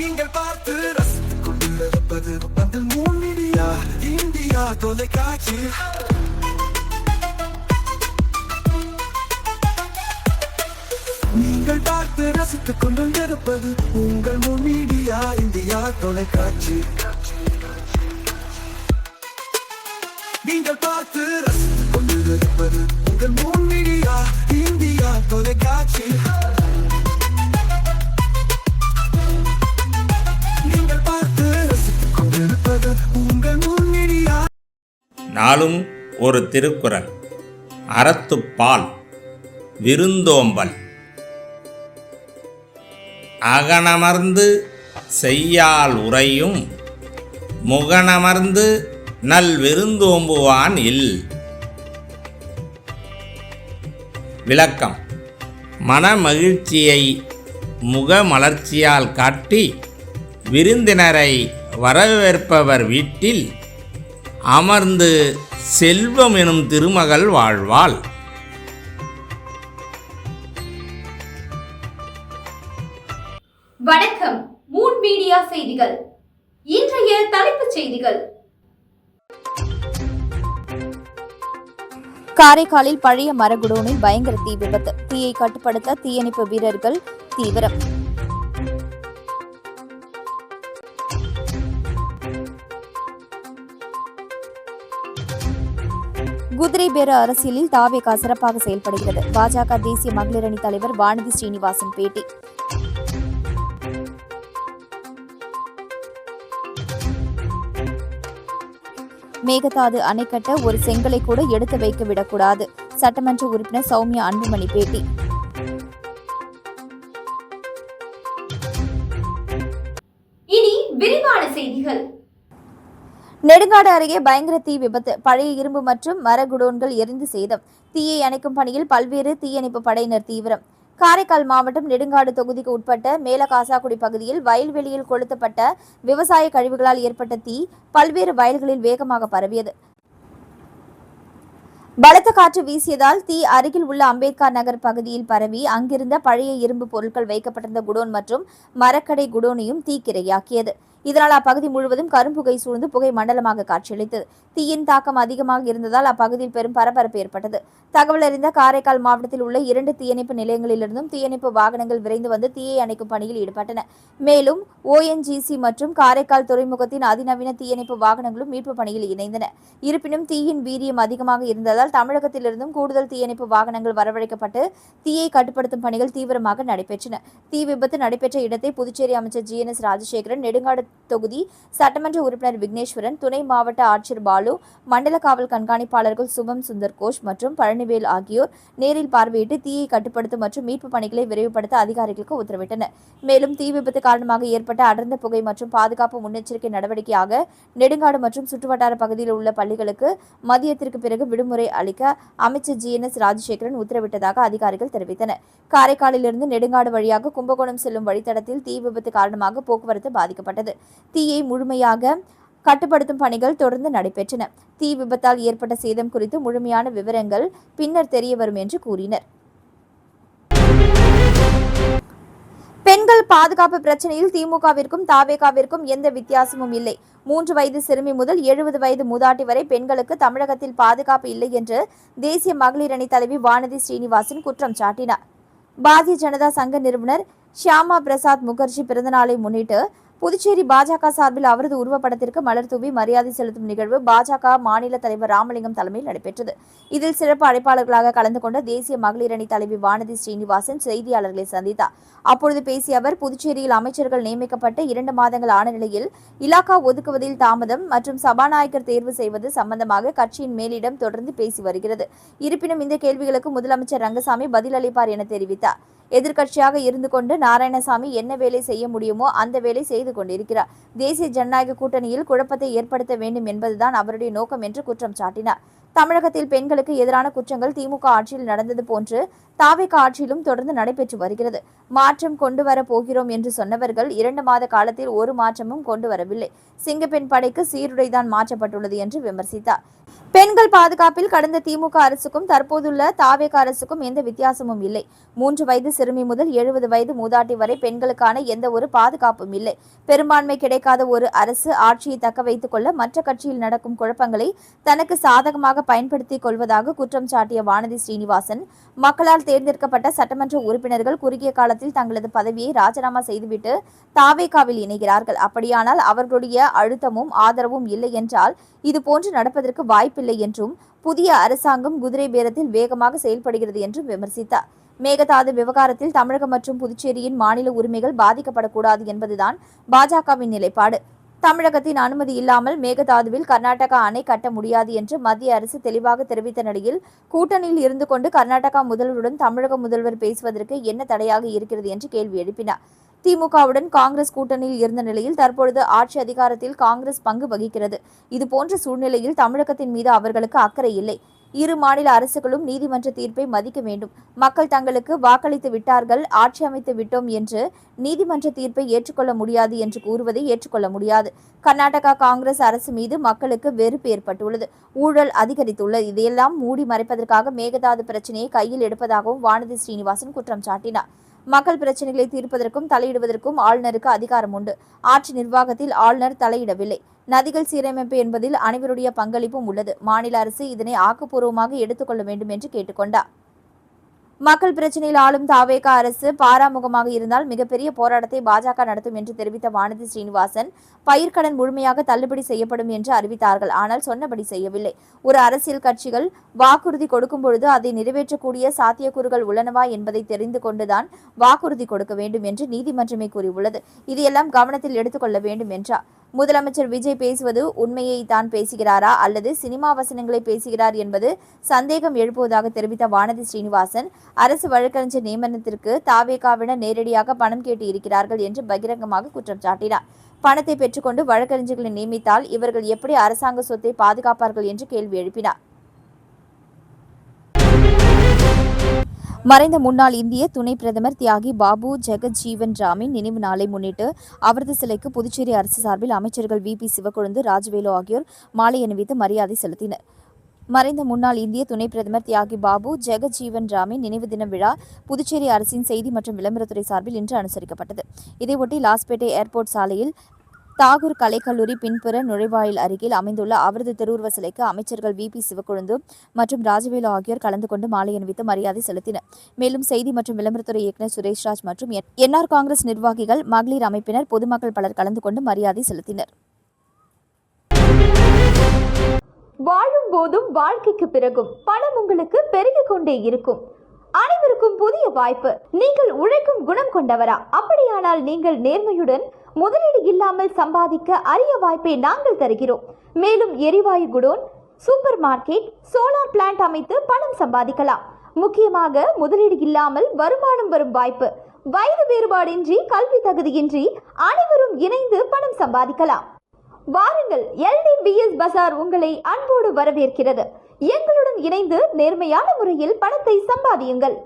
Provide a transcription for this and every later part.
நீங்கள் பார்த்து ரசித்துக் கொண்டிருப்பது பந்தல் மீடியா இந்தியா தொலைக்காட்சி. நீங்கள் பார்த்து ரசித்துக் கொண்டிருப்பது உங்கள் மீடியா இந்தியா தொலைக்காட்சி. நீங்கள் பார்த்து ரசித்துக் கொண்டிருப்பது உங்கள் மீடியா இந்தியா தொலைக்காட்சி. நாளும் ஒரு திருக்குறள். அறத்துப்பால் விருந்தோம்பல். அகனமர்ந்து செய்யால் உறையும் முகனமர்ந்து நல் விருந்தோம்புவான் இல். விளக்கம்: மனமகிழ்ச்சியை முகமலர்ச்சியால் காட்டி விருந்தினரை வரவேற்பவர் வீட்டில் அமர்ந்து செல்வம் எனும் திருமகள் வாழ்வாள். வணக்கம். மூன் மீடியா செய்திகள். இன்றைய தலைப்புச் செய்திகள். காரைக்காலில் பழைய மரகுடோனில் பயங்கர தீ விபத்து. தீயை கட்டுப்படுத்த தீயணைப்பு வீரர்கள் தீவிரம். குதிரை பேர அரசியலில் தாவேகா சிறப்பாக செயல்படுகிறது. பாஜக தேசிய மகளிர் அணி தலைவர் வானதி ஸ்ரீனிவாசன் பேட்டி. மேகதாது அணை கட்ட ஒரு செங்கலை கூட எடுத்து வைக்க விடக்கூடாது. சட்டமன்ற உறுப்பினர் சௌமியா அன்புமணி பேட்டி. இனி விரிவான செய்திகள். நெடுங்காடு அருகே பயங்கர தீ விபத்து. பழைய இரும்பு மற்றும் மர குடோன்கள் எரிந்து சேதம். தீயை அணைக்கும் பணியில் பல்வேறு தீயணைப்பு படையினர் தீவிரம். காரைக்கால் மாவட்டம் நெடுங்காடு தொகுதிக்கு உட்பட்ட மேலகாசாக்குடி பகுதியில் வயல்வெளியில் கொளுத்தப்பட்ட விவசாய கழிவுகளால் ஏற்பட்ட தீ பல்வேறு வயல்களில் வேகமாக பரவியது. பலத்த காற்று வீசியதால் தீ அருகில் உள்ள அம்பேத்கர் நகர் பகுதியில் பரவி அங்கிருந்த பழைய இரும்பு பொருட்கள் வைக்கப்பட்டிருந்த குடோன் மற்றும் மரக்கடை குடோனையும் தீக்கிரையாக்கியது. இதனால் அப்பகுதி முழுவதும் கரும்புகை சூழ்ந்து புகை மண்டலமாக காட்சியளித்தது. தீயின் தாக்கம் அதிகமாக இருந்ததால் அப்பகுதியில் பெரும் பரபரப்பு ஏற்பட்டது. தகவல் அறிந்த காரைக்கால் மாவட்டத்தில் உள்ள 2 தீயணைப்பு நிலையங்களிலிருந்தும் தீயணைப்பு வாகனங்கள் விரைந்து வந்து தீயை அணைக்கும் பணியில் ஈடுபட்டன. மேலும் ONGC மற்றும் காரைக்கால் துறைமுகத்தின் அதிநவீன தீயணைப்பு வாகனங்களும் மீட்பு பணியில் இணைந்தன. இருப்பினும் தீயின் வீரியம் அதிகமாக இருந்ததால் தமிழகத்திலிருந்தும் கூடுதல் தீயணைப்பு வாகனங்கள் வரவழைக்கப்பட்டு தீயை கட்டுப்படுத்தும் பணிகள் தீவிரமாக நடைபெற்றன. தீ விபத்து நடைபெற்ற இடத்தை புதுச்சேரி அமைச்சர் GNS ராஜசேகரன், நெடுங்காடு தொகுதி சட்டமன்ற உறுப்பினர் விக்னேஸ்வரன், துணை மாவட்ட ஆட்சியர் பாலு, மண்டல காவல் கண்காணிப்பாளர்கள் சுபம் சுந்தர் கோஷ் மற்றும் பழனிவேல் ஆகியோர் நேரில் பார்வையிட்டு தீயை கட்டுப்படுத்தும் மற்றும் மீட்பு பணிகளை விரைவுபடுத்த அதிகாரிகளுக்கு உத்தரவிட்டனர். மேலும் தீ விபத்து காரணமாக ஏற்பட்ட அடர்ந்த புகை மற்றும் பாதுகாப்பு முன்னெச்சரிக்கை நடவடிக்கையாக நெடுங்காடு மற்றும் சுற்றுவட்டார பகுதியில் உள்ள பள்ளிகளுக்கு மதியத்திற்கு பிறகு விடுமுறை அளிக்க அமைச்சர் GNS ராஜசேகரன் உத்தரவிட்டதாக அதிகாரிகள் தெரிவித்தனர். காரைக்காலிலிருந்து நெடுங்காடு வழியாக கும்பகோணம் செல்லும் வழித்தடத்தில் தீ விபத்து காரணமாக போக்குவரத்து பாதிக்கப்பட்டது. தீயை முழுமையாக கட்டுப்படுத்தும் பணிகள் தொடர்ந்து நடைபெற்றன. தீ விபத்தால் ஏற்பட்ட சேதம் குறித்து முழுமையான விவரங்கள் பின்னர் தெரியவரும் என்று கூறினர். பெண்கள் பாதுகாப்பு பிரச்சனையில் திமுகவிற்கும் தாவேகாவிற்கும் எந்த வித்தியாசமும் இல்லை. 3 வயது சிறுமி முதல் 70 வயது மூதாட்டி வரை பெண்களுக்கு தமிழகத்தில் பாதுகாப்பு இல்லை என்று தேசிய மகளிர் அணி தலைவி வானதி ஸ்ரீனிவாசன் குற்றம் சாட்டினார். பாரதிய ஜனதா சங்க நிறுவனர் ஷியாமா பிரசாத் முகர்ஜி பிறந்தநாளை முன்னிட்டு புதுச்சேரி பாஜக சார்பில் அவரது உருவப்படத்திற்கு மலர் தூவி மரியாதை செலுத்தும் நிகழ்வு பாஜக மாநில தலைவர் ராமலிங்கம் தலைமையில் நடைபெற்றது. இதில் சிறப்பு அழைப்பாளர்களாக கலந்து கொண்ட தேசிய மகளிர் அணி தலைவி வானதி ஸ்ரீனிவாசன் செய்தியாளர்களை சந்தித்தார். அப்பொழுது பேசிய அவர், புதுச்சேரியில் அமைச்சர்கள் நியமிக்கப்பட்டு 2 மாதங்கள் ஆன நிலையில் இலாக்கா ஒதுக்குவதில் தாமதம் மற்றும் சபாநாயகர் தேர்வு செய்வது சம்பந்தமாக கட்சியின் மேலிடம் தொடர்ந்து பேசி வருகிறது. இருப்பினும் இந்த கேள்விகளுக்கு முதலமைச்சர் ரங்கசாமி பதிலளிப்பார் என தெரிவித்தார். எதிர்க்கட்சியாக இருந்து கொண்டு நாராயணசாமி என்ன வேலை செய்ய முடியுமோ அந்த வேலை செய்து கொண்டிருக்கிறார். தேசிய ஜனநாயக கூட்டணியில் குழப்பத்தை ஏற்படுத்த வேண்டும் என்பதுதான் அவருடைய நோக்கம் என்று குற்றம் சாட்டினார். தமிழகத்தில் பெண்களுக்கு எதிரான குற்றங்கள் திமுக ஆட்சியில் நடந்தது போன்று தாவேக ஆட்சியிலும் தொடர்ந்து நடைபெற்று வருகிறது. மாற்றம் கொண்டு வர போகிறோம் என்று சொன்னவர்கள் 2 மாத காலத்தில் ஒரு மாற்றமும் கொண்டு வரவில்லை. சிங்கப்பெண் படைக்கு சீருடைதான் மாற்றப்பட்டுள்ளது என்று விமர்சித்தார். பெண்கள் பாதுகாப்பில் கடந்த திமுக அரசுக்கும் தற்போதுள்ள தாவேக அரசுக்கும் எந்த வித்தியாசமும் இல்லை. 3 வயது சிறுமி முதல் 70 வயது மூதாட்டி வரை பெண்களுக்கான எந்த ஒரு பாதுகாப்பும் இல்லை. பெரும்பான்மை கிடைக்காத ஒரு அரசு ஆட்சியை தக்க வைத்துக் கொள்ள மற்ற கட்சியில் நடக்கும் குழப்பங்களை தனக்கு சாதகமாக பயன்படுத்திக் கொள்வதாக குற்றம் சாட்டிய வானதி ஸ்ரீனிவாசன், மக்களால் தேர்ந்தெடுக்கப்பட்ட சட்டமன்ற உறுப்பினர்கள் குறுகிய காலத்தில் தங்களது பதவியை ராஜினாமா செய்துவிட்டு தாவேகாவில் இணைகிறார்கள். அப்படியானால் அவர்களுடைய அழுத்தமும் ஆதரவும் இல்லை என்றால் இதுபோன்று நடப்பதற்கு வாய்ப்பில்லை என்றும், புதிய அரசாங்கம் குதிரை பேரத்தில் வேகமாக செயல்படுகிறது என்றும் விமர்சித்தார். மேகதாது விவகாரத்தில் தமிழகம் மற்றும் புதுச்சேரியின் மாநில உரிமைகள் பாதிக்கப்படக்கூடாது என்பதுதான் பாஜகவின் நிலைப்பாடு. தமிழகத்தின் அனுமதி இல்லாமல் மேகதாதுவில் கர்நாடகா அணை கட்ட முடியாது என்று மத்திய அரசு தெளிவாக தெரிவித்த நிலையில் கூட்டணியில் இருந்து கொண்டு கர்நாடகா முதல்வருடன் தமிழக முதல்வர் பேசுவதற்கு என்ன தடையாக இருக்கிறது என்று கேள்வி எழுப்பினார். திமுகவுடன் காங்கிரஸ் கூட்டணியில் இருந்த நிலையில் தற்பொழுது ஆட்சி அதிகாரத்தில் காங்கிரஸ் பங்கு வகிக்கிறது. இதுபோன்ற சூழ்நிலையில் தமிழகத்தின் மீது அவர்களுக்கு அக்கறை இல்லை. இரு மாநில அரசுகளும் நீதிமன்ற தீர்ப்பை மதிக்க வேண்டும். மக்கள் தங்களுக்கு வாக்களித்து விட்டார்கள், ஆட்சி அமைத்து விட்டோம் என்று நீதிமன்ற தீர்ப்பை ஏற்றுக்கொள்ள முடியாது என்று கூறுவதை ஏற்றுக்கொள்ள முடியாது. கர்நாடகா காங்கிரஸ் அரசு மீது மக்களுக்கு வெறுப்பு ஏற்பட்டுள்ளது. ஊழல் அதிகரித்துள்ளது. இதையெல்லாம் மூடி மறைப்பதற்காக மேகதாது பிரச்சனையை கையில் எடுப்பதாகவும் வானதி ஸ்ரீனிவாசன் குற்றம் சாட்டினார். மக்கள் பிரச்சனைகளை தீர்ப்பதற்கும் தலையிடுவதற்கும் ஆளுநருக்கு அதிகாரம் உண்டு. ஆட்சி நிர்வாகத்தில் ஆளுநர் தலையிடவில்லை. நதிகள் சீரமைப்பு என்பதில் அனைவருடைய பங்களிப்பும் உள்ளது. மாநில அரசு இதனை ஆக்கப்பூர்வமாக எடுத்துக்கொள்ள வேண்டும் என்று கேட்டுக்கொண்டார். மக்கள் பிரச்சனையில் ஆளும் தாவேக அரசு பாராமுகமாக இருந்தால் மிகப்பெரிய போராட்டத்தை பாஜக நடத்தும் என்று தெரிவித்த வானதி ஸ்ரீனிவாசன், பயிர்க்கடன் முழுமையாக தள்ளுபடி செய்யப்படும் என்று அறிவித்தார்கள். ஆனால் சொன்னபடி செய்யவில்லை. ஒரு அரசியல் கட்சிகள் வாக்குறுதி கொடுக்கும் பொழுது அதை நிறைவேற்றக்கூடிய சாத்தியக்கூறுகள் உள்ளனவா என்பதை தெரிந்து கொண்டுதான் வாக்குறுதி கொடுக்க வேண்டும் என்று நீதிமன்றமே கூறியுள்ளது. இதையெல்லாம் கவனத்தில் எடுத்துக்கொள்ள வேண்டும் என்றார். முதலமைச்சர் விஜய் பேசுவது உண்மையை தான் பேசுகிறாரா அல்லது சினிமா வசனங்களை பேசுகிறார் என்பது சந்தேகம் எழுப்புவதாக தெரிவித்த வானதி ஸ்ரீனிவாசன், அரசு வழக்கறிஞர் நியமனத்திற்கு தாவேகாவினர் நேரடியாக பணம் கேட்டு இருக்கிறார்கள் என்று பகிரங்கமாக குற்றம் சாட்டினார். பணத்தை பெற்றுக்கொண்டு வழக்கறிஞர்களை நியமித்தால் இவர்கள் எப்படி அரசாங்க சொத்தை பாதுகாப்பார்கள் என்று கேள்வி எழுப்பினார். மறைந்த முன்னாள் இந்திய துணை பிரதமர் தியாகி பாபு ஜெகஜீவன் ராமின் நினைவு நாளை முன்னிட்டு அவரது சிலைக்கு புதுச்சேரி அரசு சார்பில் அமைச்சர்கள் VP சிவக்கொழுந்து, ராஜவேலு ஆகியோர் மாலை அணிவித்து மரியாதை செலுத்தினர். மறைந்த முன்னாள் இந்திய துணை பிரதமர் தியாகி பாபு ஜெகஜீவன் ராமின் நினைவு தின விழா புதுச்சேரி அரசின் செய்தி மற்றும் விளம்பரத்துறை சார்பில் இன்று அனுசரிக்கப்பட்டது. இதையொட்டி லாஸ்பேட்டை ஏர்போர்ட் சாலையில் தாகூர் கலைக்கல்லூரி பின்புற நுழைவாயில் அருகில் அமைந்துள்ள அவரது திருவுருவ சிலைக்கு அமைச்சர்கள் VP சிவக்கொழுந்து மற்றும் ராஜவேலு ஆகியோர் கலந்து கொண்டு மாலை அணிவித்து மரியாதை செலுத்தினர். மேலும் செய்தி மற்றும் விளம்பரத்துறை இயக்குநர் சுரேஷ்ராஜ் மற்றும் NR காங்கிரஸ் நிர்வாகிகள், மகளிர் அமைப்பினர், பொதுமக்கள் பலர் கலந்து கொண்டு மரியாதை செலுத்தினர். வாழும் போதும் வாழ்க்கைக்கு பிறகும் பணம் உங்களுக்கு பெருகிக் கொண்டே இருக்கும். அனைவருக்கும் புதிய வாய்ப்பு. நீங்கள் உழைக்கும் குணம் கொண்டவரா? அப்படியானால் நீங்கள் நேர்மையுடன் முதலீடு இல்லாமல் சம்பாதிக்க அரிய வாய்ப்பை நாங்கள் தருகிறோம். மேலும் எரிவாயு godown, super market, solar plant அமைத்து பணம் சம்பாதிக்கலாம். முக்கியமாக முதலீடு இல்லாமல் வருமானம் வரும் வாய்ப்பு. வயது வேறுபாடின்றி, கல்வி தகுதியின்றி அனைவரும் இணைந்து பணம் சம்பாதிக்கலாம். வாருங்கள், LDBS பஜார் உங்களை அன்போடு வரவேற்கிறது. எங்களுடன் இணைந்து நேர்மையான முறையில் பணத்தை சம்பாதியுங்கள்.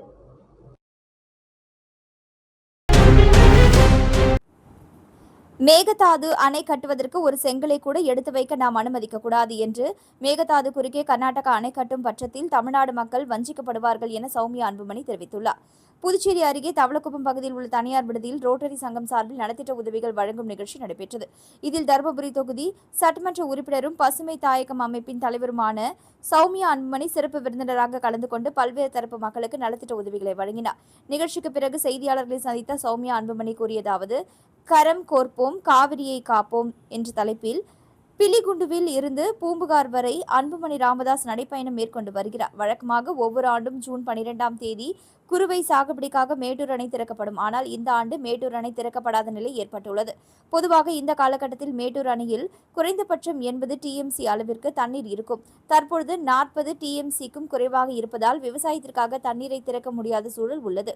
மேகதாது அணை கட்டுவதற்கு ஒரு செங்கலை கூட எடுத்து வைக்க நாம் அனுமதிக்க கூடாது என்று, மேகதாது குறுக்கே கர்நாடகா அணை கட்டும் பட்சத்தில் தமிழ்நாடு மக்கள் வஞ்சிக்கப்படுவார்கள் என சௌமியா அன்புமணி தெரிவித்துள்ளார். புதுச்சேரி அருகே தவளக்குப்பம் பகுதியில் உள்ள தனியார் விடுதியில் ரோட்டரி சங்கம் சார்பில் நலத்திட்ட உதவிகள் வழங்கும் நிகழ்ச்சி நடைபெற்றது. இதில் தருமபுரி தொகுதி சட்டமன்ற உறுப்பினரும் பசுமை தாயகம் அமைப்பின் தலைவருமான சௌமியா அன்புமணி சிறப்பு விருந்தினராக கலந்து கொண்டு பல்வேறு தரப்பு மக்களுக்கு நலத்திட்ட உதவிகளை வழங்கினார். நிகழ்ச்சிக்கு பிறகு செய்தியாளர்களை சந்தித்த சௌமியா அன்புமணி கூறியதாவது: கரம் கோர்ப்போம், காவிரியை காப்போம் என்ற தலைப்பில் பிலிகுண்டுவில் இருந்து பூம்புகார் வரை அன்புமணி ராமதாஸ் நடைப்பயணம் மேற்கொண்டு வருகிறார். வழக்கமாக ஒவ்வொரு ஆண்டும் ஜூன் 12ஆம் தேதி குறுவை சாகுபடிக்காக மேட்டூர் அணை திறக்கப்படும். ஆனால் இந்த ஆண்டு மேட்டூர் அணை திறக்கப்படாத நிலை ஏற்பட்டுள்ளது. பொதுவாக இந்த காலகட்டத்தில் மேட்டூர் அணையில் குறைந்தபட்சம் 80 TMC அளவிற்கு தண்ணீர் இருக்கும். தற்பொழுது 40 TMCக்கும் குறைவாக இருப்பதால் விவசாயத்திற்காக தண்ணீரை திறக்க முடியாத சூழல் உள்ளது.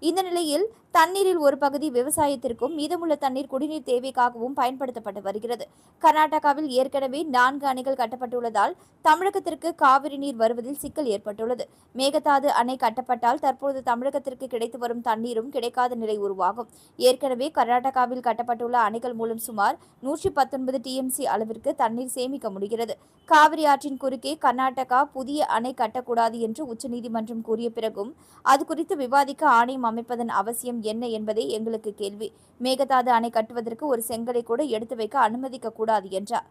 இந்த நிலையில் தண்ணீரில் ஒரு பகுதி விவசாயத்திற்கும் மீதமுள்ள தண்ணீர் குடிநீர் தேவைக்காகவும் பயன்படுத்தப்பட்டு வருகிறது. கர்நாடகாவில் ஏற்கனவே 4 அணைகள் கட்டப்பட்டுள்ளதால் தமிழகத்திற்கு காவிரி நீர் வருவதில் சிக்கல் ஏற்பட்டுள்ளது. மேகதாது அணை கட்டப்பட்டால் தற்போது தமிழகத்திற்கு கிடைத்து வரும் தண்ணீரும் கிடைக்காத நிலை உருவாகும். ஏற்கனவே கர்நாடகாவில் கட்டப்பட்டுள்ள அணைகள் மூலம் சுமார் 119 TMC அளவிற்கு தண்ணீர் சேமிக்க முடிகிறது. காவிரி ஆற்றின் குறுக்கே கர்நாடகா புதிய அணை கட்டக்கூடாது என்று உச்சநீதிமன்றம் கூறிய பிறகும் அது குறித்து விவாதிக்க ஆணையம் அமைப்பதன் அவசியம் என்ன என்பதே எங்களுக்கு கேள்வி. மேகதாது அணை கட்டுவதற்கு ஒரு செங்கலை கூட எடுத்து வைக்க அனுமதிக்க கூடாது என்றார்.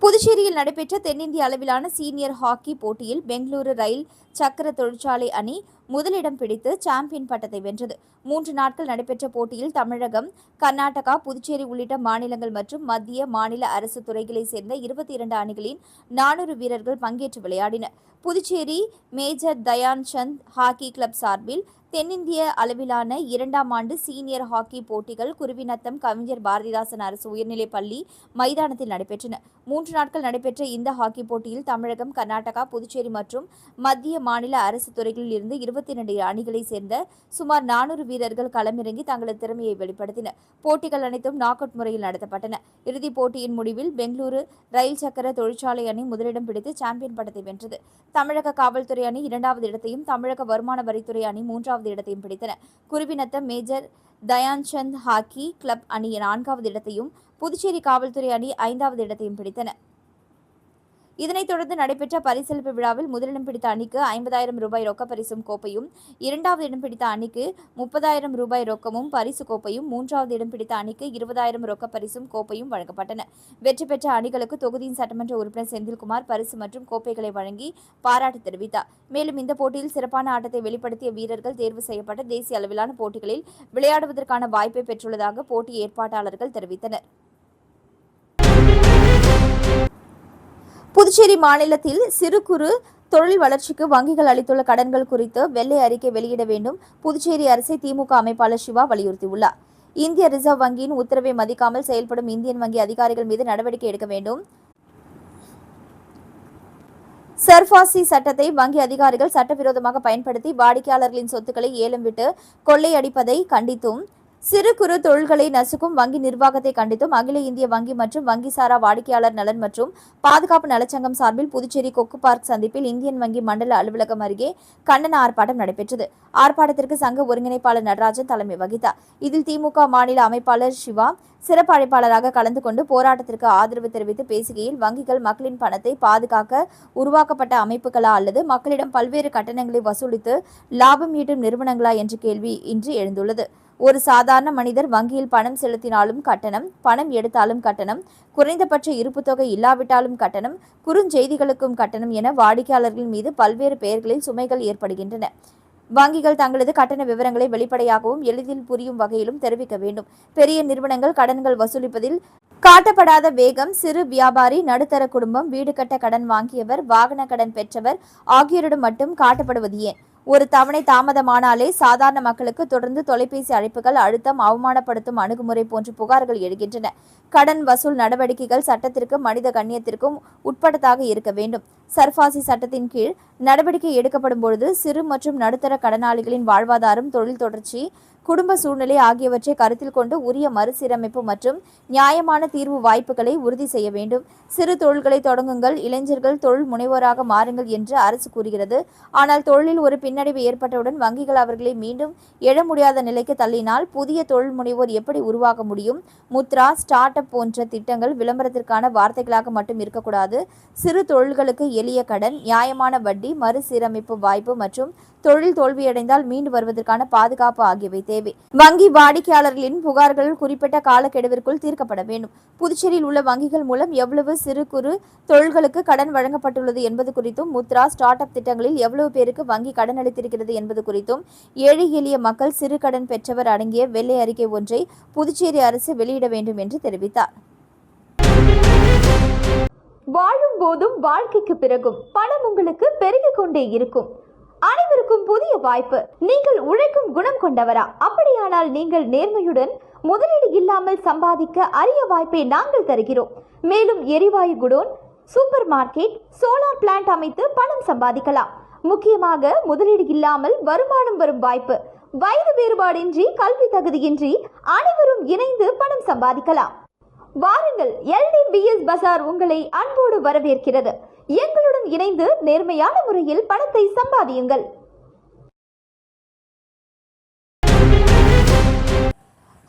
புதுச்சேரியில் நடைபெற்ற தென்னிந்திய அளவிலான சீனியர் ஹாக்கி போட்டியில் பெங்களூரு ரயில் சக்கர தொழிற்சாலை அணி முதலிடம் பிடித்து சாம்பியன் பட்டத்தை வென்றது. 3 நாட்கள் நடைபெற்ற போட்டியில் தமிழகம், கர்நாடகா, புதுச்சேரி உள்ளிட்ட மாநிலங்கள் மற்றும் மத்திய, மாநில அரசு துறைகளைச் சேர்ந்த 22 அணிகளின் 400 வீரர்கள் பங்கேற்று விளையாடினர். Puducherry major Dhyan Chand hockey club சார்பில் தென்னிந்திய அளவிலான 2ஆம் ஆண்டு சீனியர் ஹாக்கி போட்டிகள் குருவிநத்தம் கவிஞர் பாரதிதாசன் அரசு உயர்நிலைப் பள்ளி மைதானத்தில் நடைபெற்றன. 3 நாட்கள் நடைபெற்ற இந்த ஹாக்கி போட்டியில் தமிழகம், கர்நாடகா, புதுச்சேரி மற்றும் மத்திய, மாநில அரசு துறைகளில் இருந்து 22 அணிகளைச் சேர்ந்த சுமார் 400 வீரர்கள் களமிறங்கி தங்களது திறமையை வெளிப்படுத்தினர். போட்டிகள் அனைத்தும் நாக் அவுட் முறையில் நடத்தப்பட்டன. இறுதிப் போட்டியின் முடிவில் பெங்களூரு ரயில் சக்கர தொழிற்சாலை அணி முதலிடம் பிடித்து சாம்பியன் பட்டத்தை வென்றது. தமிழக காவல்துறை அணி 2வது இடத்தையும், தமிழக வருமான வரித்துறை அணி 3வது இடத்தையும் பிடித்தன. Kuruvinatham major Dhyan Chand hockey club அணி 4வது இடத்தையும், புதுச்சேரி காவல்துறை அணி 5வது இடத்தையும் பிடித்தன. இதனைத் தொடர்ந்து நடைபெற்ற பரிசளிப்பு விழாவில் முதலிடம் பிடித்த அணிக்கு 50,000 ரூபாய் ரொக்க பரிசும் கோப்பையும், 2வது இடம் பிடித்த அணிக்கு 30,000 ரூபாய் ரொக்கமும் பரிசு கோப்பையும், 3வது இடம் பிடித்த அணிக்கு 20,000 ரொக்க பரிசும் கோப்பையும் வழங்கப்பட்டன. வெற்றி பெற்ற அணிகளுக்கு தொகுதியின் சட்டமன்ற உறுப்பினர் செந்தில்குமார் பரிசு மற்றும் கோப்பைகளை வழங்கி பாராட்டு தெரிவித்தார். மேலும் இந்த போட்டியில் சிறப்பான ஆட்டத்தை வெளிப்படுத்திய வீரர்கள் தேர்வு செய்யப்பட்ட தேசிய அளவிலான போட்டிகளில் விளையாடுவதற்கான வாய்ப்பை பெற்றுள்ளதாக போட்டி ஏற்பாட்டாளர்கள் தெரிவித்தனர். புதுச்சேரி மாநிலத்தில் சிறு குறு தொழில் வளர்ச்சிக்கு வங்கிகள் அளித்துள்ள கடன்கள் குறித்து வெள்ளை அறிக்கை வெளியிட வேண்டும் புதுச்சேரி அரசை திமுக அமைப்பாளர் சிவா வலியுறுத்தியுள்ளார். இந்திய ரிசர்வ் வங்கியின் உத்தரவை மதிக்காமல் செயல்படும் இந்தியன் வங்கி அதிகாரிகள் மீது நடவடிக்கை எடுக்க வேண்டும். சர்பாசி சட்டத்தை வங்கி அதிகாரிகள் சட்டவிரோதமாக பயன்படுத்தி வாடிக்கையாளர்களின் சொத்துக்களை ஏலம் விட்டு கொள்ளையடிப்பதை கண்டித்தும், சிறு குறு தொழில்களை நசுக்கும் வங்கி நிர்வாகத்தை கண்டித்தும் அகில இந்திய வங்கி மற்றும் வங்கி சாரா வாடிக்கையாளர் நலன் மற்றும் பாதுகாப்பு நலச்சங்கம் சார்பில் புதுச்சேரி கொக்கு பார்க் சந்திப்பில் இந்தியன் வங்கி மண்டல அலுவலகம் அருகே கண்டன ஆர்ப்பாட்டம் நடைபெற்றது. ஆர்ப்பாட்டத்திற்கு சங்க ஒருங்கிணைப்பாளர் நடராஜன் தலைமை வகித்தார். இதில் திமுக மாநில அமைப்பாளர் சிவா சிறப்பு அழைப்பாளராக கலந்து கொண்டு போராட்டத்திற்கு ஆதரவு தெரிவித்து பேசுகையில், வங்கிகள் மக்களின் பணத்தை பாதுகாக்க உருவாக்கப்பட்ட அமைப்புகளா அல்லது மக்களிடம் பல்வேறு கட்டணங்களை வசூலித்து லாபம் ஈட்டும் நிறுவனங்களா என்ற கேள்வி இன்று எழுந்துள்ளது. ஒரு சாதாரண மனிதர் வங்கியில் பணம் செலுத்தினாலும் கட்டணம், பணம் எடுத்தாலும் கட்டணம், குறைந்தபட்ச இருப்பு தொகை இல்லாவிட்டாலும் கட்டணம், குறுஞ்செய்திகளுக்கும் கட்டணம் என வாடிக்கையாளர்கள் மீது பல்வேறு பெயர்களில் சுமைகள் ஏற்படுகின்றன. வங்கிகள் தங்களது கட்டண விவரங்களை வெளிப்படையாகவும் எளிதில் புரியும் வகையிலும் தெரிவிக்க வேண்டும். பெரிய நிறுவனங்கள் கடன்கள் வசூலிப்பதில் காட்டப்படாத வேகம் சிறு வியாபாரி, நடுத்தர குடும்பம், வீடு கட்ட கடன் வாங்கியவர், வாகன கடன் பெற்றவர் ஆகியோரிடம் மட்டும் காட்டப்படுவது ஏன்? ஒரு தவணை தாமதமானாலே சாதாரண மக்களுக்கு தொடர்ந்து தொலைபேசி அழைப்புகள், அழுத்தம், அவமானப்படுத்தும் அணுகுமுறை போன்ற புகார்கள் எழுகின்றன. கடன் வசூல் நடவடிக்கைகள் சட்டத்திற்கும் மனித கண்ணியத்திற்கும் உட்பட்டதாக இருக்க வேண்டும். சர்பாசி சட்டத்தின் கீழ் நடவடிக்கை எடுக்கப்படும் பொழுது சிறு மற்றும் நடுத்தர கடனாளிகளின் வாழ்வாதாரம், தொழில் தொடர்ச்சி, குடும்ப சூழ்நிலை ஆகியவற்றை கருத்தில் கொண்டு உரிய மறுசீரமைப்பு மற்றும் நியாயமான தீர்வு வாய்ப்புகளை உறுதி செய்ய வேண்டும். சிறு தொழில்களை தொடங்குங்கள், இளைஞர்கள் தொழில் முனைவோராக மாறுங்கள் என்று அரசு கூறுகிறது. ஆனால் தொழிலில் ஒரு பின்னடைவு ஏற்பட்டவுடன் வங்கிகள் அவர்களை மீண்டும் எழ முடியாத நிலைக்கு தள்ளினால் புதிய தொழில் முனைவோர் எப்படி உருவாக முடியும்? முத்ரா, ஸ்டார்ட் அப் போன்ற திட்டங்கள் விளம்பரத்திற்கான வார்த்தைகளாக மட்டும் இருக்கக்கூடாது. சிறு தொழில்களுக்கு எளிய கடன், நியாயமான வட்டி, மறுசீரமைப்பு வாய்ப்பு மற்றும் தொழில் தோல்வியடைந்தால் மீண்டு வருவதற்கான பாதுகாப்பு ஆகியவை தேவை. வங்கி வாடிக்கையாளர்களின் புகார்கள் குறிப்பிட்ட காலக்கெடுவிற்குள் தீர்க்கப்பட வேண்டும். புதுச்சேரியில் உள்ள வங்கிகள் மூலம் எவ்வளவு சிறு குறு தொழில்களுக்கு கடன் வழங்கப்பட்டுள்ளது என்பது குறித்தும், முத்ரா, ஸ்டார்ட் அப் திட்டங்களில் எவ்வளவு பேருக்கு வங்கி கடன் அளித்திருக்கிறது என்பது குறித்தும் ஏழை எளிய மக்கள், சிறு கடன் பெற்றவர் அடங்கிய வெள்ளை அறிக்கை ஒன்றை புதுச்சேரி அரசு வெளியிட வேண்டும் என்று தெரிவித்தார். வாழும் போதும் வாழ்க்கைக்கு பிறகும் பணம் உங்களுக்கு பெருகிக் கொண்டே இருக்கும். அனைவருக்கும் புதிய வாய்ப்பு. நீங்கள் உழைக்கும் குணம் கொண்டவரா? அப்படியானால் நீங்கள் நேர்மையுடன் முதலீடு இல்லாமல் சம்பாதிக்க அரிய வாய்ப்பை நாங்கள் தருகிறோம். மேலும் எரிவாயு godown, super market, solar plant அமைத்து பணம் சம்பாதிக்கலாம். முக்கியமாக முதலீடு இல்லாமல் வருமானம் வரும் வாய்ப்பு, வயது வேறுபாடின்றி கல்வி தகுதியின்றி அனைவரும் இணைந்து பணம் சம்பாதிக்கலாம். வாருங்கள், LDBS பஜார் உங்களை அன்போடு வரவேற்கிறது. எங்களுடன் இணைந்து நேர்மையான முறையில் பணத்தை சம்பாதியுங்கள்.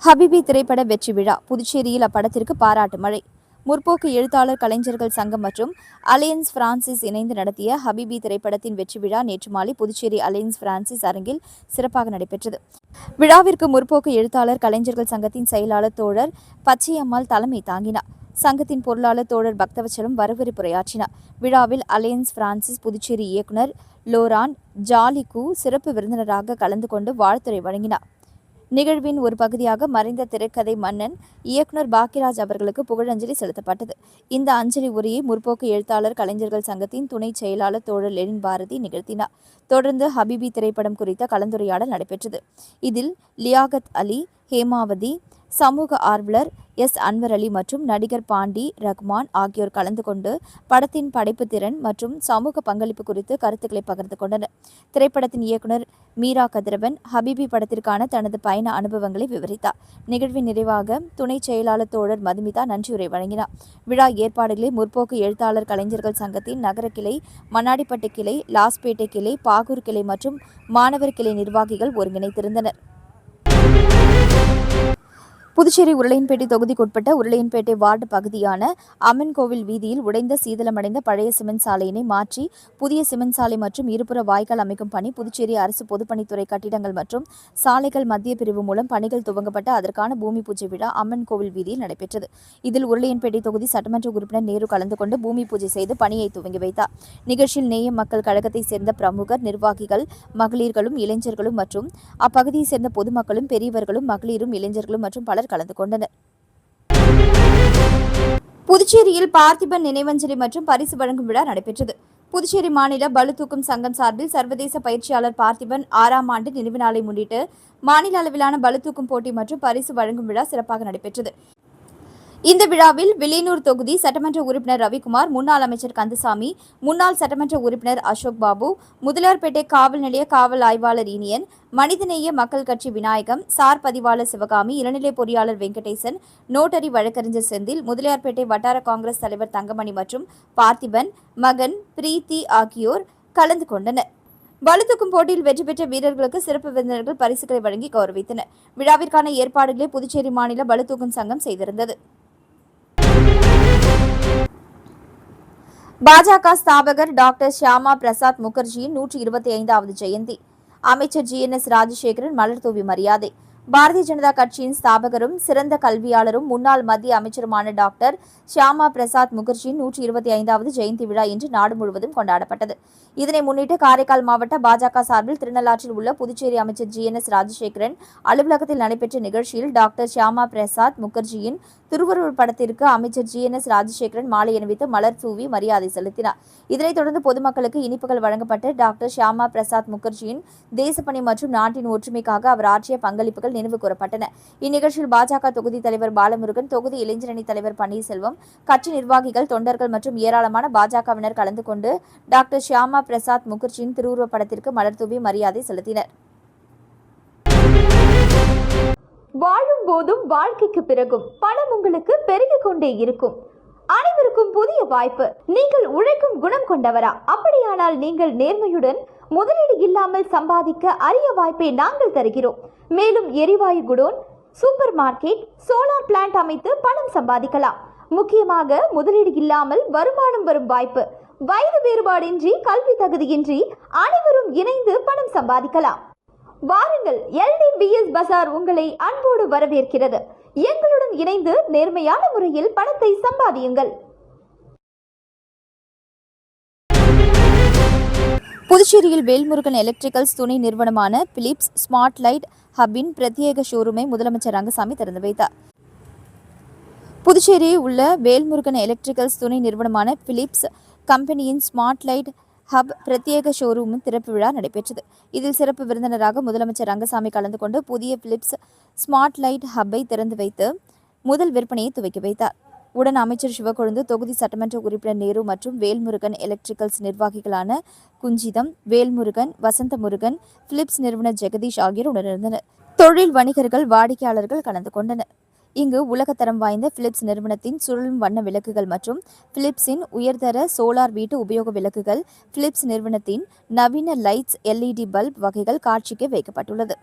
ஹபிபி திரைப்பட வெற்றி விழா. புதுச்சேரியில் அப்படத்திற்கு பாராட்டு மழை. முற்போக்கு எழுத்தாளர் கலைஞர்கள் சங்கம் மற்றும் அலையன்ஸ் பிரான்சிஸ் இணைந்து நடத்திய ஹபிபி திரைப்படத்தின் வெற்றி விழா நேற்று மாலை புதுச்சேரி அலையன்ஸ் பிரான்சிஸ் அரங்கில் சிறப்பாக நடைபெற்றது. விழாவிற்கு முற்போக்கு எழுத்தாளர் கலைஞர்கள் சங்கத்தின் செயலாளர் தோழர் பச்சையம்மாள் தலைமை தாங்கினார். சங்கத்தின் பொருளாளர் தோழர் பக்தவச்சலம் வரவேற்புரையாற்றினார். விழாவில் அலையன்ஸ் பிரான்சிஸ் புதுச்சேரி இயக்குனர் லோரான் ஜாலிகு சிறப்பு விருந்தினராக கலந்து கொண்டு வாழ்த்துரை வழங்கினார். நிகழ்வின் ஒரு பகுதியாக மறைந்த திரைக்கதை மன்னன் இயக்குனர் பாக்கியராஜ் அவர்களுக்கு புகழஞ்சலி செலுத்தப்பட்டது. இந்த அஞ்சலி உரையை முற்போக்கு எழுத்தாளர் கலைஞர்கள் சங்கத்தின் துணை செயலாளர் தோழர் லெனின் பாரதி நிகழ்த்தினார். தொடர்ந்து ஹபிபி திரைப்படம் குறித்த கலந்துரையாடல் நடைபெற்றது. இதில் லியாகத் அலி, ஹேமாவதி, சமூக ஆர்வலர் அன்வர் அலி மற்றும் நடிகர் பாண்டி ரஹ்மான் ஆகியோர் கலந்து கொண்டு படத்தின் படைப்பு திறன் மற்றும் சமூக பங்களிப்பு குறித்து கருத்துக்களை பகிர்ந்து கொண்டனர். திரைப்படத்தின் இயக்குனர் மீரா கதிரவன் ஹபிபி படத்திற்கான தனது பயண அனுபவங்களை விவரித்தார். நிகழ்வின் நிறைவாக துணை செயலாளர் தோழர் மதுமிதா நன்றியுரை வழங்கினார். விழா ஏற்பாடுகளை முற்போக்கு எழுத்தாளர் கலைஞர்கள் சங்கத்தின் நகர கிளை, மண்ணாடிப்பட்டு கிளை, லாஸ்பேட்டை கிளை, பாகூர் கிளை மற்றும் மாணவர் கிளை நிர்வாகிகள் ஒருங்கிணைத்திருந்தனர். புதுச்சேரி உருளையன்பேட்டை தொகுதிக்குட்பட்ட உருளையன்பேட்டை வார்டு பகுதியான அம்மன் கோவில் வீதியில் உடைந்த சீதளமடைந்த பழைய சிமெண்ட் சாலையினை மாற்றி புதிய சிமெண்ட் சாலை மற்றும் இருபுற வாய்க்கால் அமைக்கும் பணி புதுச்சேரி அரசு பொதுப்பணித்துறை கட்டிடங்கள் மற்றும் சாலைகள் மத்திய பிரிவு மூலம் பணிகள் துவங்கப்பட்ட அதற்கான பூமி பூஜை விழா அம்மன் கோவில் வீதியில் நடைபெற்றது. இதில் உருளையன்பேட்டை தொகுதி சட்டமன்ற உறுப்பினர் நேரு கலந்து கொண்டு பூமி பூஜை செய்து பணியை துவங்கி வைத்தார். நிகழ்ச்சியில் நேயம் மக்கள் கழகத்தை சேர்ந்த பிரமுகர், நிர்வாகிகள், மகளிர்களும் இளைஞர்களும் மற்றும் அப்பகுதியை சேர்ந்த பொதுமக்களும் பெரியவர்களும் மகளிரும் இளைஞர்களும் மற்றும் பலர் கலந்து கொண்டனர். புதுச்சேரியில் பார்த்திபன் நினைவஞ்சலி மற்றும் பரிசு வழங்கும் விழா நடைபெற்றது. புதுச்சேரி மாநில பளுதூக்கும் சங்கம் சார்பில் சர்வதேச பயிற்சியாளர் பார்த்திபன் 6ஆம் ஆண்டு நினைவு நாளை முன்னிட்டு மாநில அளவிலான பளுதூக்கும் போட்டி மற்றும் பரிசு வழங்கும் விழா சிறப்பாக நடைபெற்றது. இந்த விழாவில் வில்லியனூர் தொகுதி சட்டமன்ற உறுப்பினர் ரவிக்குமார், முன்னாள் அமைச்சர் கந்தசாமி, முன்னாள் சட்டமன்ற உறுப்பினர் அசோக் பாபு, முதலியார்பேட்டை காவல் நிலைய காவல் ஆய்வாளர் இனியன், மனிதநேய மக்கள் கட்சி விநாயகம், சார் பதிவாளர் சிவகாமி, இளநிலை பொறியாளர் வெங்கடேசன், நோட்டரி வழக்கறிஞர் செந்தில், முதலியார்பேட்டை வட்டார காங்கிரஸ் தலைவர் தங்கமணி மற்றும் பார்த்திபன் மகன் பிரீத்தி ஆகியோர் கலந்து கொண்டனர். பளுதூக்கும் போட்டியில் வெற்றி பெற்ற வீரர்களுக்கு சிறப்பு விருந்தினர்கள் பரிசுகளை வழங்கி கௌரவித்தனர். விழாவிற்கான ஏற்பாடுகளை புதுச்சேரி மாநில பளுதூக்கும் சங்கம் செய்திருந்தது. பாஜக ஸ்தாபகர் டாக்டர் ஷியாமா பிரசாத் முகர்ஜியின் 125வது ஜெயந்தி. அமைச்சர் GNS ராஜசேகரன் மலர் தூவி மரியாதை. பாரதிய ஜனதா கட்சியின் ஸ்தாபகரும் சிறந்த கல்வியாளரும் முன்னாள் மத்திய அமைச்சருமான டாக்டர் ஷியாமா பிரசாத் முகர்ஜியின் 125வது ஜெயந்தி விழா இன்று நாடு முழுவதும் கொண்டாடப்பட்டது. இதனை முன்னிட்டு காரைக்கால் மாவட்ட பாஜக சார்பில் திருநள்ளாற்றில் உள்ள புதுச்சேரி அமைச்சர் GNS ராஜசேகரன் அலுவலகத்தில் நடைபெற்ற நிகழ்ச்சியில் டாக்டர் ஷியாமா பிரசாத் முகர்ஜியின் திருவுருவப் படத்திற்கு அமைச்சர் GNS ராஜசேகரன் மாலை அணிவித்து மலர் தூவி மரியாதை செலுத்தினார். இதனைத் தொடர்ந்து பொதுமக்களுக்கு இனிப்புகள் வழங்கப்பட்டு டாக்டர் ஷியாமா பிரசாத் முகர்ஜியின் தேசப்பணி மற்றும் நாட்டின் ஒற்றுமைக்காக அவர் ஆற்றிய பங்களிப்புகள் நினைவு கூறப்பட்டன. இந்நிகழ்ச்சியில் பாஜக தொகுதி தலைவர் பாலமுருகன், தொகுதி இளைஞரணி தலைவர் பன்னீர்செல்வம், கட்சி நிர்வாகிகள், தொண்டர்கள் மற்றும் ஏராளமான பாஜகவினர் கலந்து கொண்டு டாக்டர் ஷியாமா பிரசாத் முகர்ஜியின் திருவுருவப் படத்திற்கு மலர் தூவி மரியாதை செலுத்தினர். வாழும் போதும் வாழ்க்கைக்கு பிறகும் பணம் உங்களுக்கு பெருகிக் கொண்டே இருக்கும். அனைவருக்கும் புதிய வாய்ப்பு. நீங்கள் உழைக்கும் குணம் கொண்டவரா? அப்படியானால் நீங்கள் நேர்மையுடன் முதலீடு இல்லாமல் சம்பாதிக்க அரிய வாய்ப்பை நாங்கள் தருகிறோம். மேலும் எரிவாயு godown, super market, solar plant அமைத்து பணம் சம்பாதிக்கலாம். முக்கியமாக முதலீடு இல்லாமல் வருமானம் வரும் வாய்ப்பு, வயது வேறுபாடின்றி கல்வி தகுதியின்றி அனைவரும் இணைந்து பணம் சம்பாதிக்கலாம். வாருங்கள், LDBS பஜார் உங்களை அன்போடு வரவேற்கிறது. எங்களுடன் இணைந்து நேர்மையான முறையில் பணத்தை சம்பாதியுங்கள். புதுச்சேரியில் வேல்முருகன் எலக்ட்ரிக்கல்ஸ் துணை நிறுவனமான பிலிப்ஸ் ஸ்மார்ட் லைட் ஹப்பின் பிரத்யேக ஷோரூமை முதலமைச்சர் ரங்கசாமி திறந்து வைத்தார். புதுச்சேரியில் உள்ள வேல்முருகன் எலக்ட்ரிக்கல்ஸ் துணை நிறுவனமான பிலிப்ஸ் கம்பெனியின் ஸ்மார்ட் லைட் ஹப் பிரத்யேக ஷோரூமின் திறப்பு விழா நடைபெற்றது. இதில் சிறப்பு விருந்தினராக முதலமைச்சர் ரங்கசாமி கலந்து கொண்டு புதிய பிலிப்ஸ் ஸ்மார்ட் லைட் ஹப்பை திறந்து வைத்து முதல் விற்பனையை துவக்கி வைத்தார். உடன் அமைச்சர் சிவக்கொழுந்து, தொகுதி சட்டமன்ற உறுப்பினர் நேரு மற்றும் வேல்முருகன் எலக்ட்ரிக்கல்ஸ் நிர்வாகிகளான குஞ்சிதம், வேல்முருகன், வசந்தமுருகன், பிலிப்ஸ் நிறுவனர் ஜெகதீஷ் ஆகியோர் உடனிருந்தனர். தொழில் வணிகர்கள், வாடிக்கையாளர்கள் கலந்து கொண்டனர். இங்கு உலகத்தரம் வாய்ந்த பிலிப்ஸ் நிறுவனத்தின் சுழலும் வண்ண விளக்குகள் மற்றும் பிலிப்ஸின் உயர்தர சோலார் வீட்டு உபயோக விளக்குகள், பிலிப்ஸ் நிறுவனத்தின் நவீன லைட்ஸ், LED பல்ப் வகைகள் காட்சிக்கு வைக்கப்பட்டுள்ளது.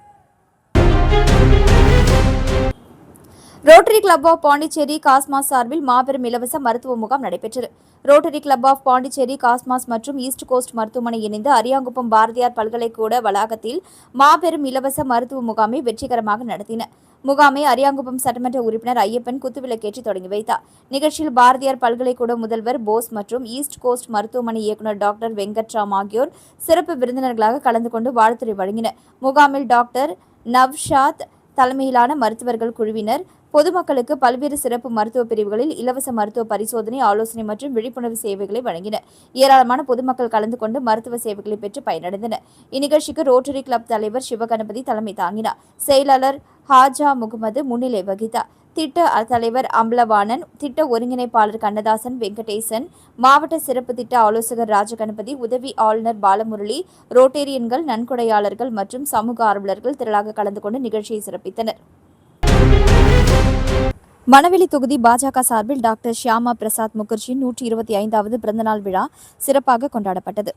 Rotary Club of Pondicherry Cosmos சார்பில் மாபெரும் இலவச மருத்துவ முகாம் நடைபெற்றது. Rotary Club of Pondicherry, Cosmos மற்றும் ஈஸ்ட் கோஸ்ட் மருத்துவமனை இணைந்து அரியாங்குப்பம் பாரதியார் பல்கலைக்கூட வளாகத்தில் மாபெரும் இலவச மருத்துவ முகாமை வெற்றிகரமாக நடத்தின. முகாமை அரியாங்குப்பம் சட்டமன்ற உறுப்பினர் ஐயப்பன் குத்துவிளக்கேற்றி தொடங்கி வைத்தார். நிகழ்ச்சியில் பாரதியார் பல்கலைக்கூட முதல்வர் போஸ் மற்றும் ஈஸ்ட் கோஸ்ட் மருத்துவமனை இயக்குநர் டாக்டர் வெங்கட்ராம் ஆகியோர் சிறப்பு விருந்தினர்களாக கலந்து கொண்டு வாழ்த்துரை வழங்கினர். முகாமில் டாக்டர் நவ்ஷாத் தலைமையிலான மருத்துவர்கள் குழுவினர் பொதுமக்களுக்கு பல்வேறு சிறப்பு மருத்துவ பிரிவுகளில் இலவச மருத்துவ பரிசோதனை, ஆலோசனை மற்றும் விழிப்புணர்வு சேவைகளை வழங்கினர். ஏராளமான பொதுமக்கள் கலந்து கொண்டு மருத்துவ சேவைகளை பெற்று பயனடைந்தனர். இந்நிகழ்ச்சிக்கு ரோட்டரி கிளப் தலைவர் சிவகணபதி தலைமை தாங்கினார். செயலாளர் ஹாஜா முகமது முன்னிலை வகித்தார். திட்ட தலைவர் அம்பலவாணன், திட்ட ஒருங்கிணைப்பாளர் கண்ணதாசன் வெங்கடேசன், மாவட்ட சிறப்பு திட்ட ஆலோசகர் ராஜகணபதி, உதவி ஆளுநர் பாலமுரளி, ரோட்டேரியன்கள், நன்கொடையாளர்கள் மற்றும் சமூக ஆர்வலர்கள் திரளாக கலந்து கொண்டு நிகழ்ச்சியை சிறப்பித்தனர். மணவெளி தொகுதி பாஜக சார்பில் டாக்டர் ஷியாமா பிரசாத் முகர்ஜியின் 125வது பிறந்தநாள் விழா சிறப்பாக கொண்டாடப்பட்டது.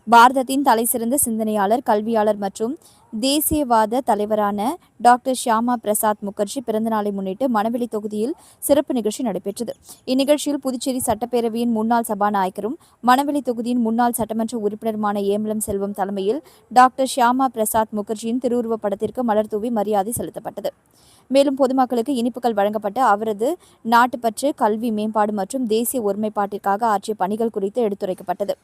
பாரதத்தின் தலைசிறந்த சிந்தனையாளர், கல்வியாளர் மற்றும் தேசியவாத தலைவரான டாக்டர் ஷியாமா பிரசாத் முகர்ஜி பிறந்தநாளை முன்னிட்டு மணவெளி தொகுதியில் சிறப்பு நிகழ்ச்சி நடைபெற்றது. இந்நிகழ்ச்சியில் புதுச்சேரி சட்டப்பேரவையின் முன்னாள் சபாநாயகரும் மணவெளி தொகுதியின் முன்னாள் சட்டமன்ற உறுப்பினருமான ஏம்பலம் செல்வம் தலைமையில் டாக்டர் ஷியாமா பிரசாத் முகர்ஜியின் திருவுருவப் படத்திற்கு மலர் தூவி மரியாதை செலுத்தப்பட்டது. மேலும் பொதுமக்களுக்கு இனிப்புகள் வழங்கப்பட்டு அவரது நாட்டுப்பற்று, கல்வி மேம்பாடு மற்றும் தேசிய ஒருமைப்பாட்டிற்காக ஆற்றிய பணிகள் குறித்து எடுத்துரைக்கப்பட்டது.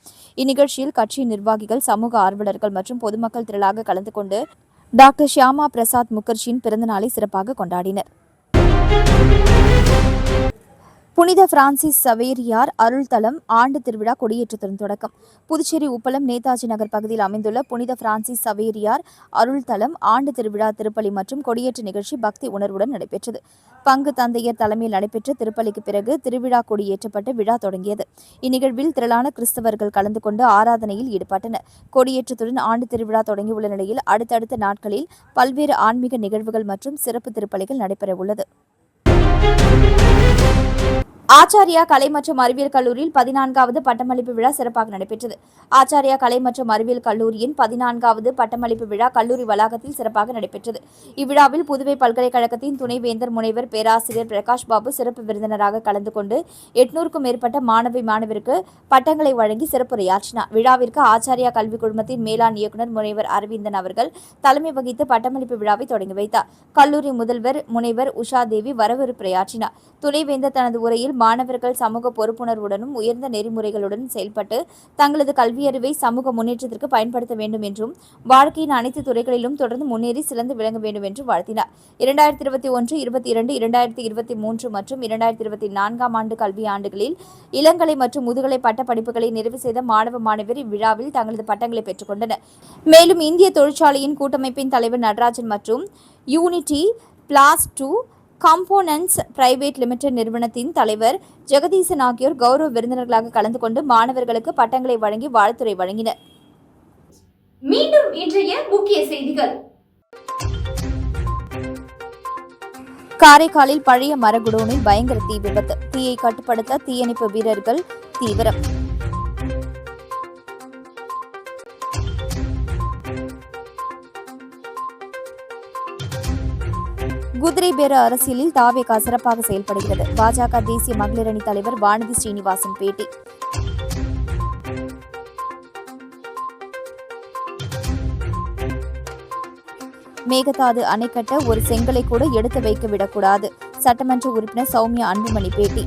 இந்நிகழ்ச்சியில் கட்சி நிர்வாகிகள், சமூக ஆர்வலர்கள் மற்றும் பொதுமக்கள் திரளாக கலந்து கொண்டு டாக்டர் ஷியாமா பிரசாத் முகர்ஜியின் பிறந்தநாளை சிறப்பாக கொண்டாடினர். புனித பிரான்சிஸ் சவேரியார் அருள்தலம் ஆண்டு திருவிழா கொடியேற்றத்துடன் தொடக்கம். புதுச்சேரி உப்பளம் நேதாஜி நகர் பகுதியில் அமைந்துள்ள புனித பிரான்சிஸ் சவேரியார் அருள்தலம் ஆண்டு திருவிழா திருப்பலி மற்றும் கொடியேற்ற நிகழ்ச்சி பக்தி உணர்வுடன் நடைபெற்றது. பங்கு தந்தையர் தலைமையில் நடைபெற்ற திருப்பலிக்கு பிறகு திருவிழா கொடியேற்றப்பட்டு விழா தொடங்கியது. இந்நிகழ்வில் திரளான கிறிஸ்தவர்கள் கலந்து கொண்டு ஆராதனையில் ஈடுபட்டனர். கொடியேற்றத்துடன் ஆண்டு திருவிழா தொடங்கியுள்ள நிலையில் அடுத்தடுத்த நாட்களில் பல்வேறு ஆன்மீக நிகழ்வுகள் மற்றும் சிறப்பு திருப்பலிகள் நடைபெறவுள்ளது. ஆச்சாரியா கலை மற்றும் அறிவியல் கல்லூரியில் 14வது பட்டமளிப்பு விழா சிறப்பாக நடைபெற்றது. ஆச்சாரியா கலை மற்றும் அறிவியல் கல்லூரியின் 14வது பட்டமளிப்பு விழா கல்லூரி வளாகத்தில் சிறப்பாக நடைபெற்றது. இவ்விழாவில் புதுவை பல்கலைக்கழகத்தின் துணைவேந்தர் முனைவர் பேராசிரியர் பிரகாஷ் பாபு சிறப்பு விருந்தினராக கலந்து கொண்டு 800க்கும் மேற்பட்ட மாணவியருக்கு பட்டங்களை வழங்கி சிறப்புரையாற்றினார். விழாவிற்கு ஆச்சாரியா கல்வி குழுமத்தின் மேலாண் இயக்குநர் முனைவர் அரவிந்தன் அவர்கள் தலைமை வகித்து பட்டமளிப்பு விழாவை தொடங்கி வைத்தார். கல்லூரி முதல்வர் முனைவர் உஷா தேவி வரவேற்புரையாற்றினார். துணைவேந்தர் தனது உரையில் மாணவர்கள் சமூக பொறுப்புணர்வுடனும் உயர்ந்த நெறிமுறைகளுடன் செயல்பட்டு தங்களது கல்வியறிவை சமூக முன்னேற்றத்திற்கு பயன்படுத்த வேண்டும் என்றும் வாழ்க்கையின் அனைத்து துறைகளிலும் தொடர்ந்து முன்னேறி சிறந்து விளங்க வேண்டும் என்றும் வாழ்த்தினார். 2021, 22, 2023 மற்றும் 2024 ஆண்டு கல்வியாண்டுகளில் இளங்கலை மற்றும் முதுகலை பட்ட படிப்புகளை நிறைவு செய்த மாணவ மாணவியர் இவ்விழாவில் தங்களது பட்டங்களை பெற்றுக் கொண்டனர். மேலும் இந்திய தொழிற்சாலையின் கூட்டமைப்பின் தலைவர் நடராஜன் மற்றும் யூனிட்டி பிளாஸ் 2 காம்போனன்ட்ஸ் பிரைவேட் லிமிடெட் நிறுவனத்தின் தலைவர் ஜெகதீசன் ஆகியோர் கௌரவ விருந்தினர்களாக கலந்து கொண்டு மாணவர்களுக்கு பட்டங்களை வழங்கி வாழ்த்துரை வழங்கினர். மீண்டும் இன்றைய முக்கிய செய்திகள். காரைக்காலில் பழைய மரகுடோனில் பயங்கர தீ விபத்து. தீயை கட்டுப்படுத்த தீயணைப்பு வீரர்கள் தீவிரம். குதிரை பேர அரசியலில் தாவேகா சிறப்பாக செயல்படுகிறது. பாஜக தேசிய மகளிர் அணி தலைவர் வானதி ஸ்ரீனிவாசன் பேட்டி. மேகதாது அணை கட்ட ஒரு செங்கலை கூட எடுத்து வைக்க விடக்கூடாது. சட்டமன்ற உறுப்பினர் சௌமியா அன்புமணி பேட்டி.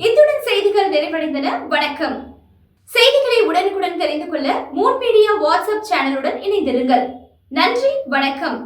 இத்துடன் செய்திகள் நிறைவடைந்தன. வணக்கம். செய்திகளை உடனுக்குடன் தெரிந்து கொள்ள மூன் மீடியா வாட்ஸ்அப் சேனலுடன் இணைந்திருங்கள். நன்றி, வணக்கம்.